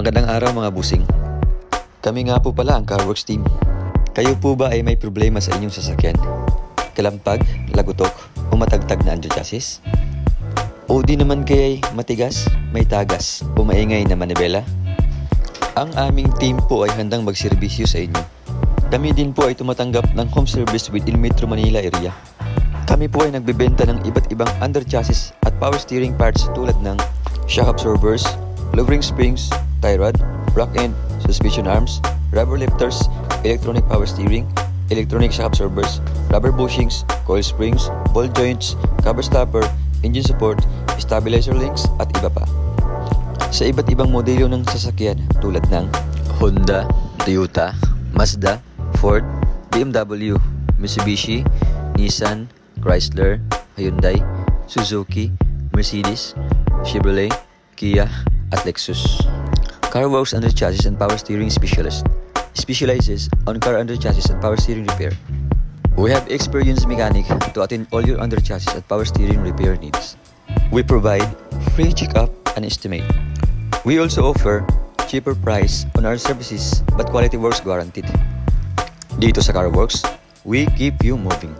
Magandang araw mga busing. Kami nga po pala ang Car Worx team. Kayo po ba ay may problema sa inyong sasakyan? Kalampag, Lagutok, o matagtag na underchassis? O di naman kaya'y matigas, may tagas, o maingay na Manibela? Ang aming team po ay handang magserbisyo sa inyo. Kami din po ay tumatanggap ng home service within Metro Manila area. Kami po ay nagbebenta ng iba't ibang underchassis at power steering parts tulad ng shock absorbers, lowering springs, tie rod, rock end, suspension arms, rubber lifters, electronic power steering, electronic shock absorbers, rubber bushings, coil springs, ball joints, cover stopper, engine support, stabilizer links at iba pa. Sa iba't ibang modelo ng sasakyan tulad ng Honda, Toyota, Mazda, Ford, BMW, Mitsubishi, Nissan, Chrysler, Hyundai, Suzuki, Mercedes, Chevrolet, Kia, at Lexus. Car Worx Underchassis and Power Steering Specialist specializes on car underchassis and power steering repair. We have experienced mechanic to attend all your underchassis and power steering repair needs. We provide free check-up and estimate. We also offer cheaper price on our services but quality works guaranteed. Dito sa Car Worx, we keep you moving.